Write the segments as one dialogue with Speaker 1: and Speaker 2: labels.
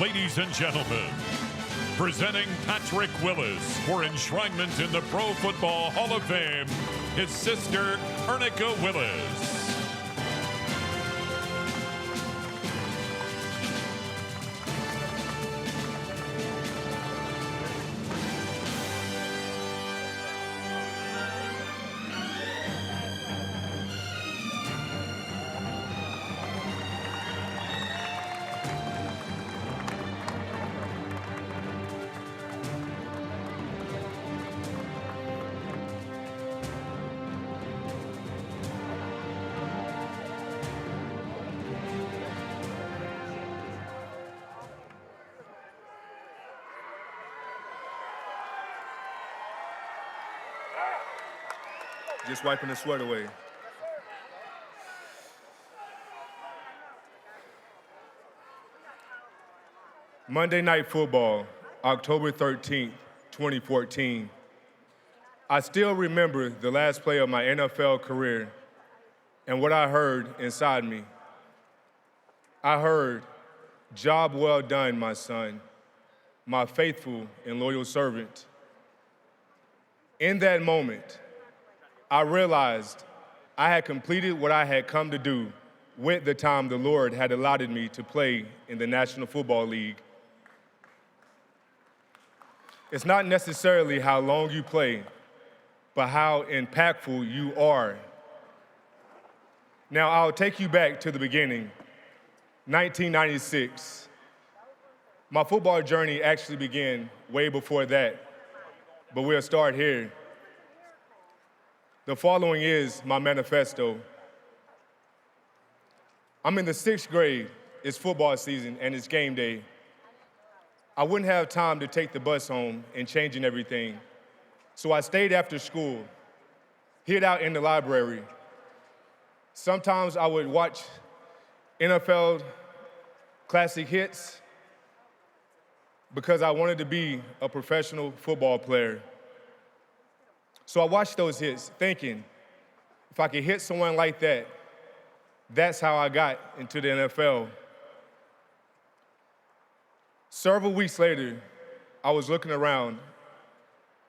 Speaker 1: Ladies and gentlemen, presenting Patrick Willis for enshrinement in the Pro Football Hall of Fame, his sister, Ernica Willis.
Speaker 2: Just wiping the sweat away. Monday Night Football, October 13th, 2014. I still remember the last play of my NFL career and what I heard inside me. I heard, "Job well done, my son, my faithful and loyal servant." In that moment, I realized I had completed what I had come to do with the time the Lord had allotted me to play in the National Football League. It's not necessarily how long you play, but how impactful you are. Now, I'll take you back to the beginning, 1996. My football journey actually began way before that, but we'll start here. The following is my manifesto. I'm in the 6th grade, it's football season, and it's game day. I wouldn't have time to take the bus home and changing everything, so I stayed after school, hid out in the library. Sometimes I would watch NFL classic hits because I wanted to be a professional football player. So I watched those hits thinking, if I could hit someone like that, that's how I got into the NFL. Several weeks later, I was looking around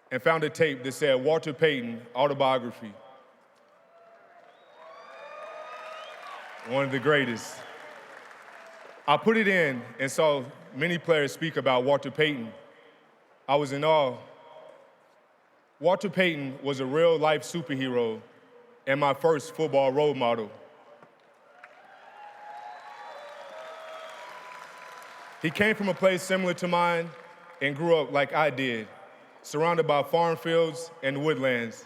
Speaker 2: and found a tape that said Walter Payton autobiography. One of the greatest. I put it in and saw many players speak about Walter Payton. I was in awe. Walter Payton was a real-life superhero and my first football role model. He came from a place similar to mine and grew up like I did, surrounded by farm fields and woodlands.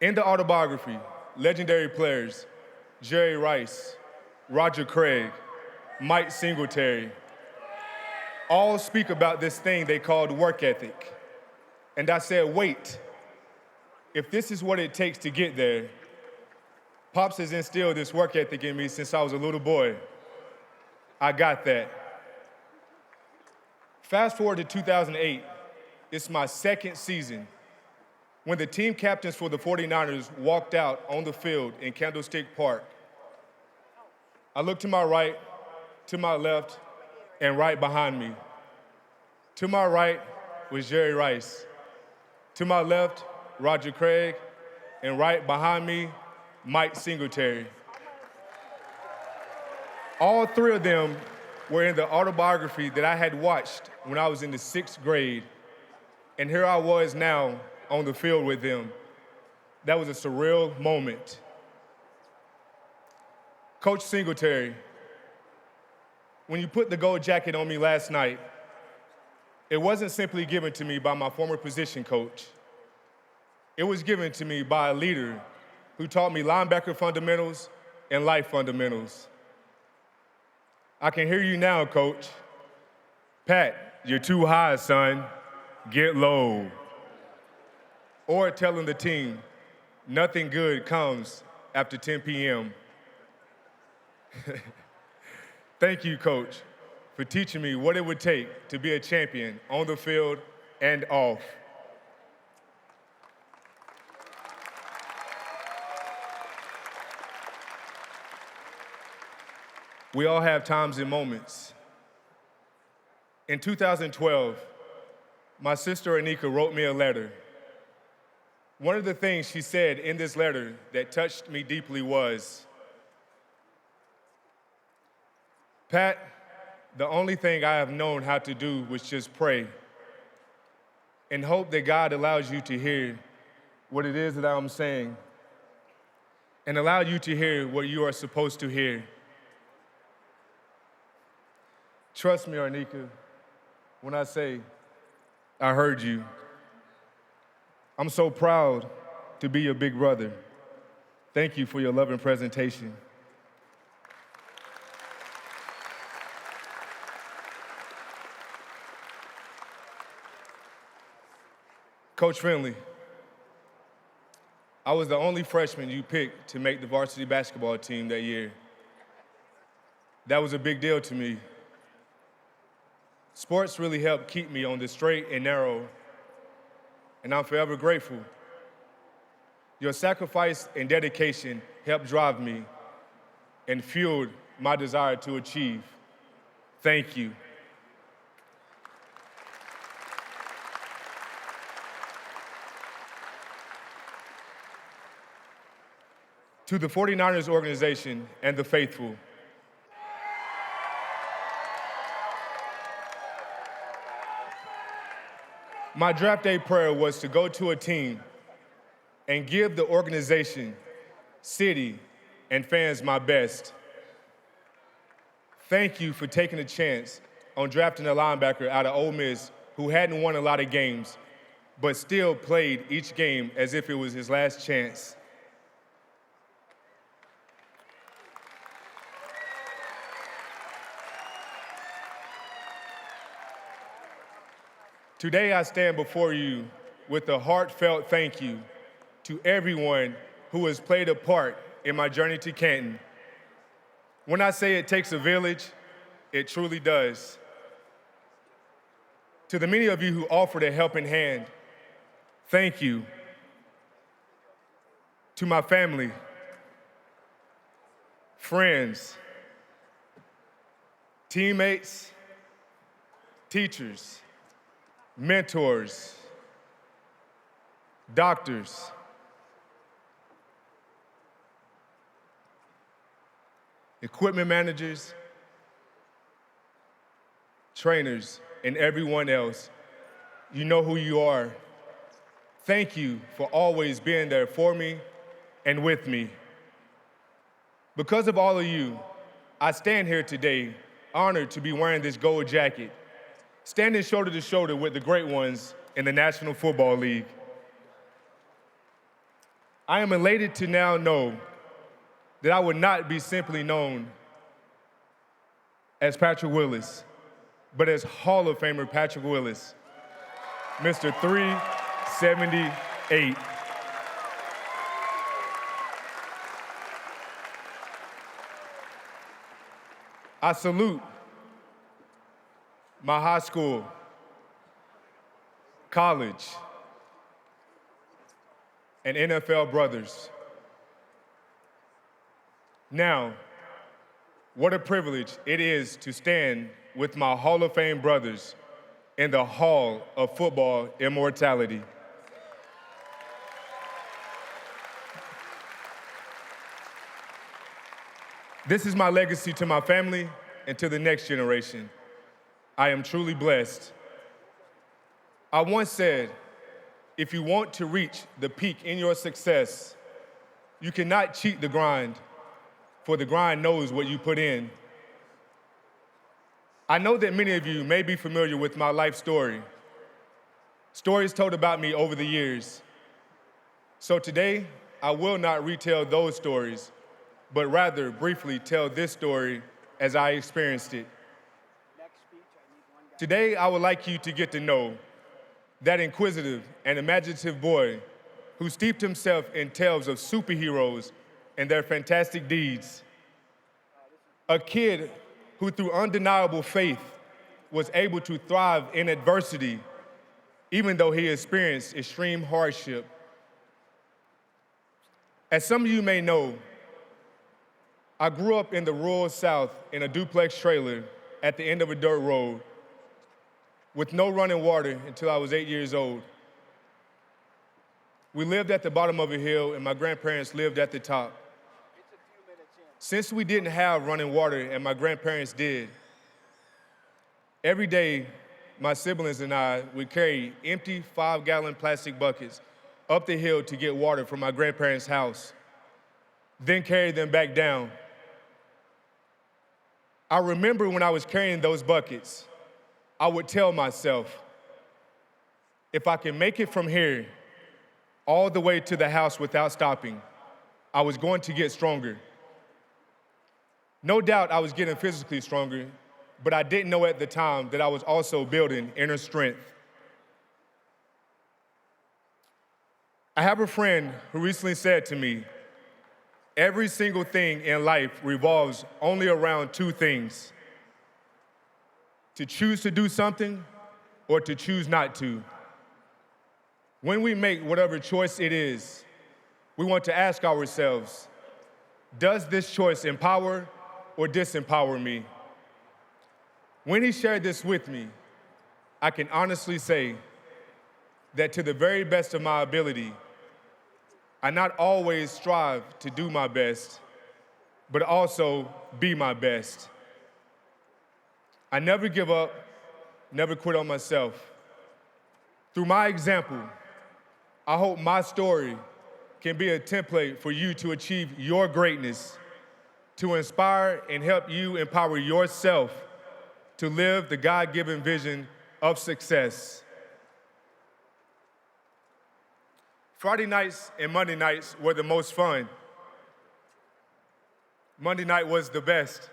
Speaker 2: In the autobiography, legendary players, Jerry Rice, Roger Craig, Mike Singletary, all speak about this thing they called work ethic. And I said, wait, if this is what it takes to get there, Pops has instilled this work ethic in me since I was a little boy. I got that. Fast forward to 2008, it's my 2nd season. When the team captains for the 49ers walked out on the field in Candlestick Park, I looked to my right, to my left, and right behind me. To my right was Jerry Rice. To my left, Roger Craig, and right behind me, Mike Singletary. All 3 of them were in the autobiography that I had watched when I was in the 6th grade, and here I was now on the field with them. That was a surreal moment. Coach Singletary, when you put the gold jacket on me last night, it wasn't simply given to me by my former position coach. It was given to me by a leader who taught me linebacker fundamentals and life fundamentals. I can hear you now, Coach. Pat, you're too high, son. Get low. Or telling the team, nothing good comes after 10 p.m. Thank you, Coach, for teaching me what it would take to be a champion on the field and off. We all have times and moments In 2012, my sister Anika wrote me a letter. One of the things she said in this letter that touched me deeply was, "Pat, the only thing I have known how to do was just pray and hope that God allows you to hear what it is that I'm saying and allow you to hear what you are supposed to hear." Trust me, Arnika, when I say, I heard you. I'm so proud to be your big brother. Thank you for your loving presentation. Coach Finley, I was the only freshman you picked to make the varsity basketball team that year. That was a big deal to me. Sports really helped keep me on the straight and narrow, and I'm forever grateful. Your sacrifice and dedication helped drive me and fueled my desire to achieve. Thank you. To the 49ers organization and the faithful, my draft day prayer was to go to a team and give the organization, city, and fans my best. Thank you for taking a chance on drafting a linebacker out of Ole Miss who hadn't won a lot of games, but still played each game as if it was his last chance. Today, I stand before you with a heartfelt thank you to everyone who has played a part in my journey to Canton. When I say it takes a village, it truly does. To the many of you who offered a helping hand, thank you. To my family, friends, teammates, teachers, mentors, doctors, equipment managers, trainers, and everyone else, you know who you are. Thank you for always being there for me and with me. Because of all of you, I stand here today honored to be wearing this gold jacket, standing shoulder to shoulder with the great ones in the National Football League. I am elated to now know that I would not be simply known as Patrick Willis, but as Hall of Famer Patrick Willis, Mr. 378. I salute my high school, college, and NFL brothers. Now, what a privilege it is to stand with my Hall of Fame brothers in the Hall of Football Immortality. This is my legacy to my family and to the next generation. I am truly blessed. I once said, if you want to reach the peak in your success, you cannot cheat the grind, for the grind knows what you put in. I know that many of you may be familiar with my life story, stories told about me over the years. So today, I will not retell those stories, but rather briefly tell this story as I experienced it. Today, I would like you to get to know that inquisitive and imaginative boy who steeped himself in tales of superheroes and their fantastic deeds. A kid who, through undeniable faith, was able to thrive in adversity, even though he experienced extreme hardship. As some of you may know, I grew up in the rural South in a duplex trailer at the end of a dirt road, with no running water until I was 8 years old. We lived at the bottom of a hill, and my grandparents lived at the top. Since we didn't have running water, and my grandparents did, every day, my siblings and I would carry empty 5-gallon plastic buckets up the hill to get water from my grandparents' house, then carry them back down. I remember when I was carrying those buckets, I would tell myself, if I can make it from here all the way to the house without stopping, I was going to get stronger. No doubt I was getting physically stronger, but I didn't know at the time that I was also building inner strength. I have a friend who recently said to me, every single thing in life revolves only around two things: to choose to do something or to choose not to. When we make whatever choice it is, we want to ask ourselves, does this choice empower or disempower me? When he shared this with me, I can honestly say that to the very best of my ability, I not always strive to do my best, but also be my best. I never give up, never quit on myself. Through my example, I hope my story can be a template for you to achieve your greatness, to inspire and help you empower yourself to live the God-given vision of success. Friday nights and Monday nights were the most fun. Monday night was the best.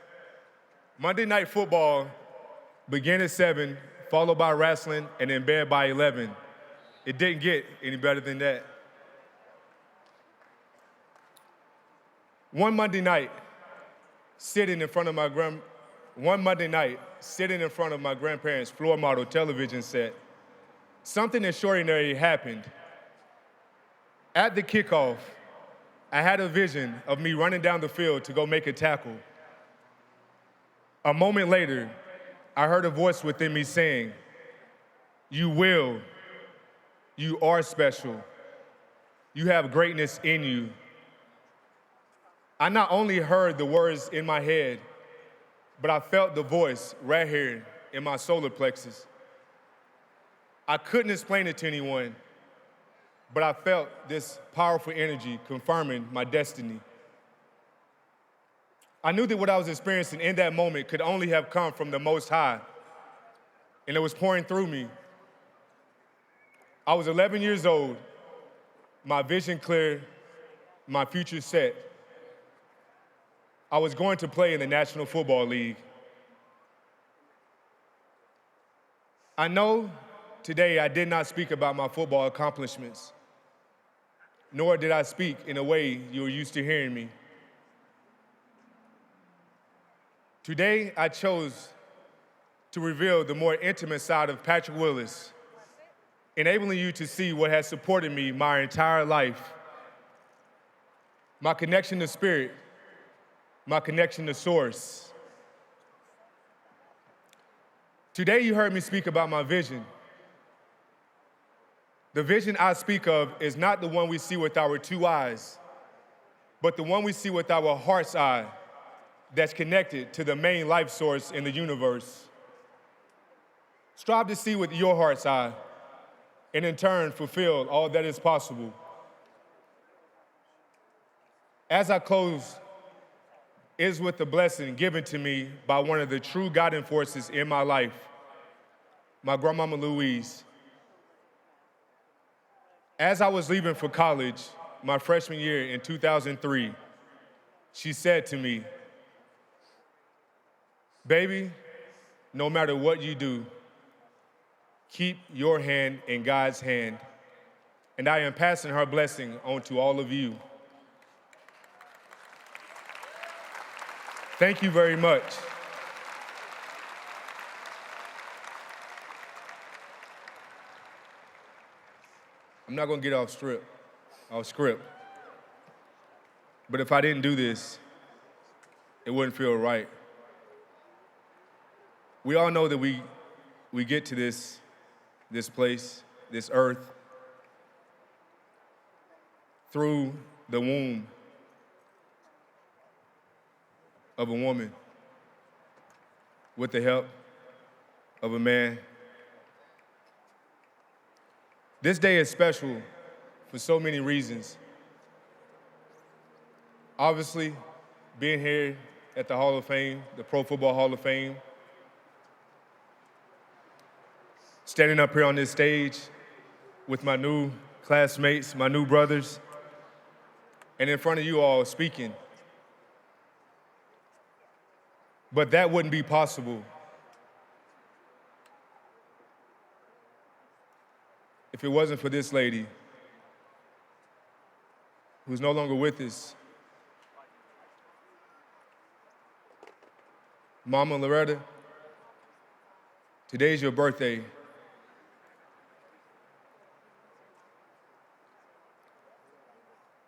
Speaker 2: Monday night football began at 7, followed by wrestling, and in bed by 11. It didn't get any better than that. One Monday night, sitting in front of my grandparents' floor model television set, something extraordinary happened. At the kickoff, I had a vision of me running down the field to go make a tackle. A moment later, I heard a voice within me saying, "You will. You are special. You have greatness in you." I not only heard the words in my head, but I felt the voice right here in my solar plexus. I couldn't explain it to anyone, but I felt this powerful energy confirming my destiny. I knew that what I was experiencing in that moment could only have come from the Most High, and it was pouring through me. I was 11 years old, my vision clear, my future set. I was going to play in the National Football League. I know today I did not speak about my football accomplishments, nor did I speak in a way you're used to hearing me. Today, I chose to reveal the more intimate side of Patrick Willis, enabling you to see what has supported me my entire life. My connection to spirit, my connection to source. Today, you heard me speak about my vision. The vision I speak of is not the one we see with our two eyes, but the one we see with our heart's eye that's connected to the main life source in the universe. Strive to see with your heart's eye, and in turn, fulfill all that is possible. As I close, it is with the blessing given to me by one of the true guiding forces in my life, my grandmama Louise. As I was leaving for college, my freshman year in 2003, she said to me, "Baby, no matter what you do, keep your hand in God's hand." And I am passing her blessing on to all of you. Thank you very much. I'm not gonna get off script. But if I didn't do this, it wouldn't feel right. We all know that we we get to this place, this earth, through the womb of a woman with the help of a man. This day is special for so many reasons. Obviously, being here at the Hall of Fame, the Pro Football Hall of Fame, standing up here on this stage with my new classmates, my new brothers, and in front of you all speaking. But that wouldn't be possible if it wasn't for this lady who's no longer with us. Mama Loretta, today's your birthday.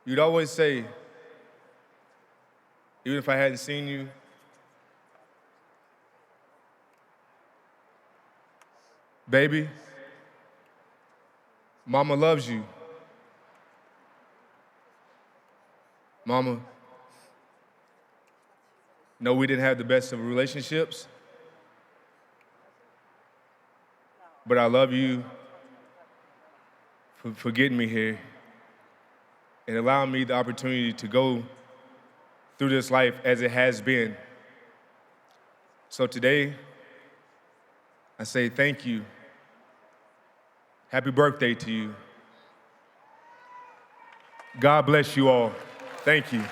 Speaker 2: You'd always say, even if I hadn't seen you, baby, Mama loves you. Mama, no, we didn't have the best of relationships, but I love you for getting me here and allowing me the opportunity to go through this life as it has been. So today, I say thank you. Happy birthday to you. God bless you all. Thank you.